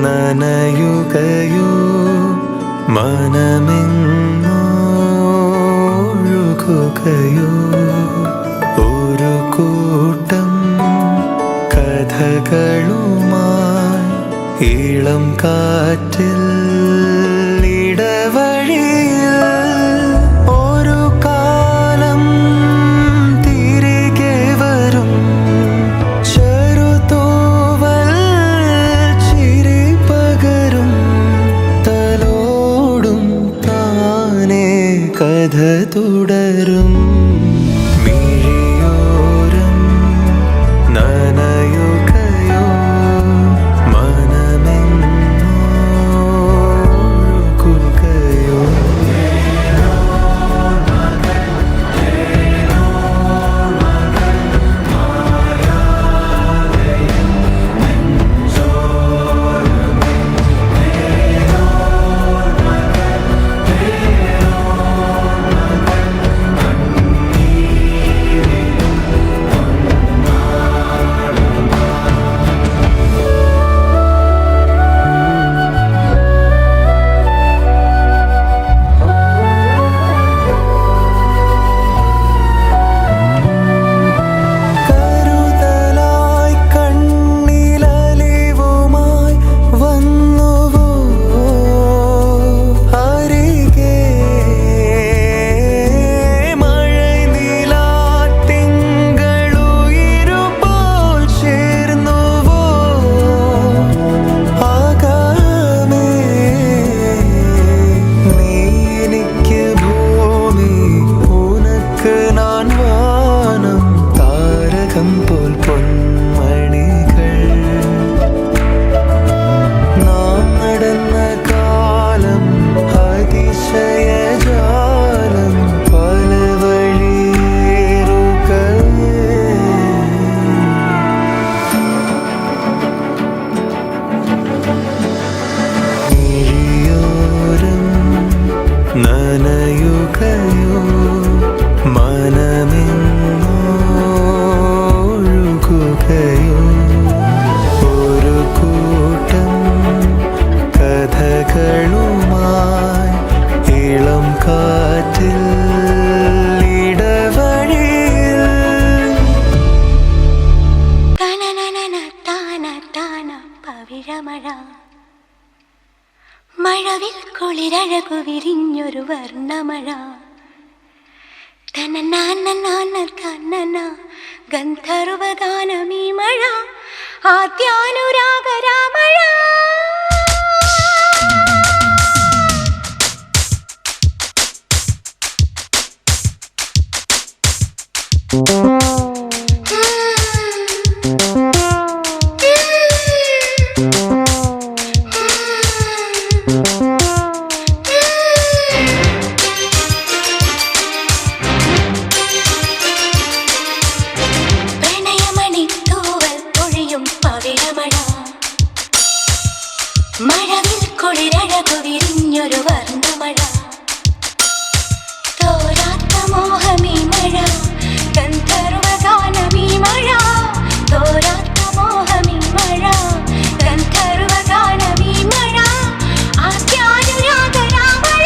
നനയുകയോ മനമെങ്ങൊഴുകുകയോ ഒരു കൂട്ടം കഥകളുമായി ഇളം കാറ്റിൽ ഇടവഴിയിൽ ഒരു കാലം തിരികെ വരും ചെറുതൂവൽ ചിരി പകരും തലോടും താനേ കഥ തുടരും മിഴിയോരം നനയുകയോ മനമെങ്ങൊഴുകുകയോ പോൽ പൊന്മണികൾ നാം നടന്ന കാലം അതിശയജാലം പല വഴിയേറുകൾ മിഴിയോരം നനയുകയോ മനമെങ്ങൊഴുകുകയോ ഒരു കൂട്ടം കഥകളുമായി ഇളം കാറ്റിൽ ഇടവഴിയിൽ പവിഴമഴ മഴവിൽ കുളിരഴകു വിരിഞ്ഞൊരു വർണ്ണമഴ ഗന്ധർവഗാനമീ മഴ ആദ്യാനുരാഗരാമഴ മഴവിൽ കുളിരഴകു വിരിഞ്ഞൊരു വർണ്ണമഴ തോരാത്ത മോഹമീ മഴ ഗന്ധർവഗാനമീ മഴ തോരാത്ത മോഹമീ മഴ ഗന്ധർവഗാനമീ മഴ ആദ്യാനുരാഗരാമഴ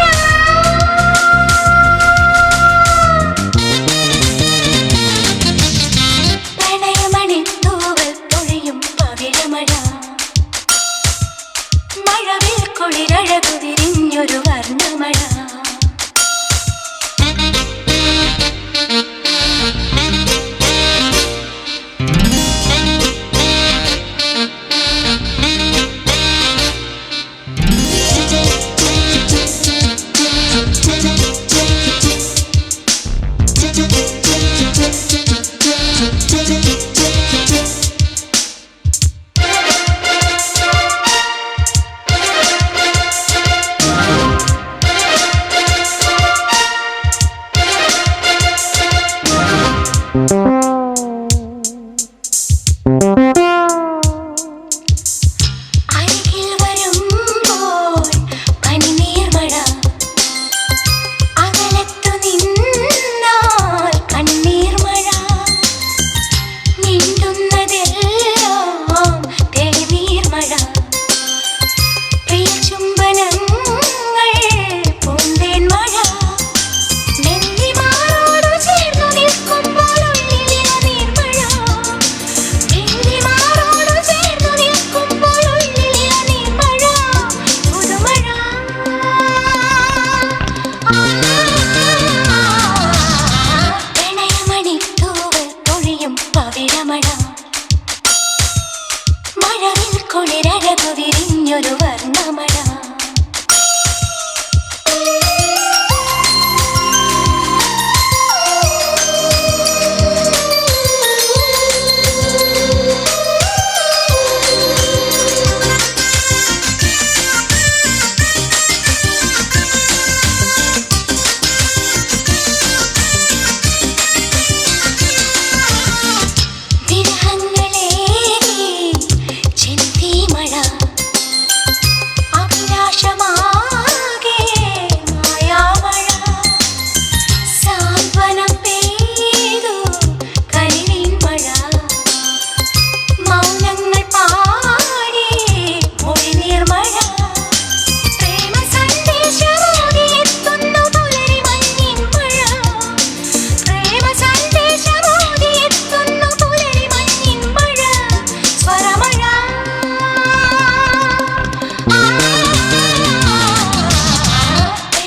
പ്രണയമണിത്തൂവൽ പൊഴിയും പവിഴമഴ മഴവിൽ കുളിരഴകു വിരിഞ്ഞൊരു വർണ്ണമഴ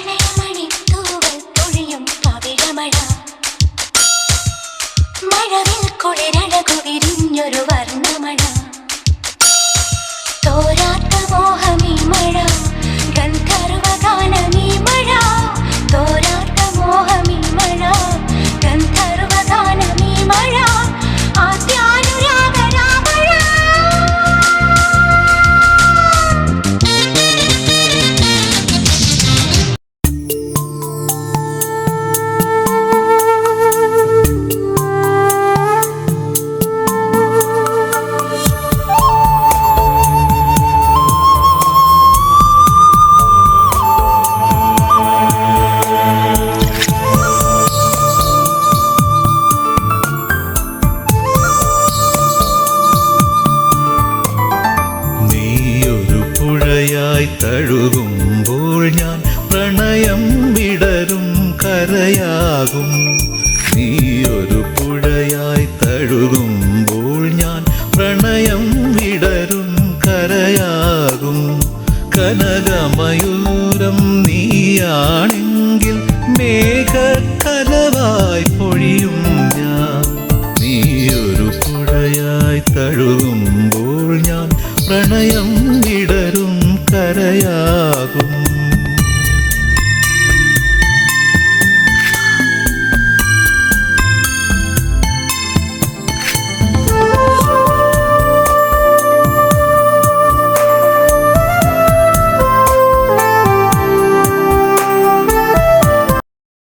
പ്രണയമണിത്തൂവൽ പൊഴിയും പവിഴമഴ മഴവിൽ കുളിരഴകു വിരിഞ്ഞൊരു വർണ്ണമഴ തോരാത്ത മോഹമീ മഴ ഗന്ധർവഗാനമീ മഴ തോരാത്ത മോഹമീ മഴ ഗന്ധർവഗാനമീ മഴ ആദ്യാനുരാഗരാമഴ നീയൊരു പുഴയായി തഴുകുമ്പോൾ ഞാൻ പ്രണയം വിടരും കരയാകും. നീയൊരു പുഴയായി തഴുകുമ്പോൾ ഞാൻ പ്രണയം വിടരും കരയാകും. കനകമയൂരം നീയാണെങ്കിൽ മേഘക്കനവായി പൊഴിയും ഞാൻ. നീയൊരു പുഴയായി തഴുകുമ്പോൾ ഞാൻ പ്രണയം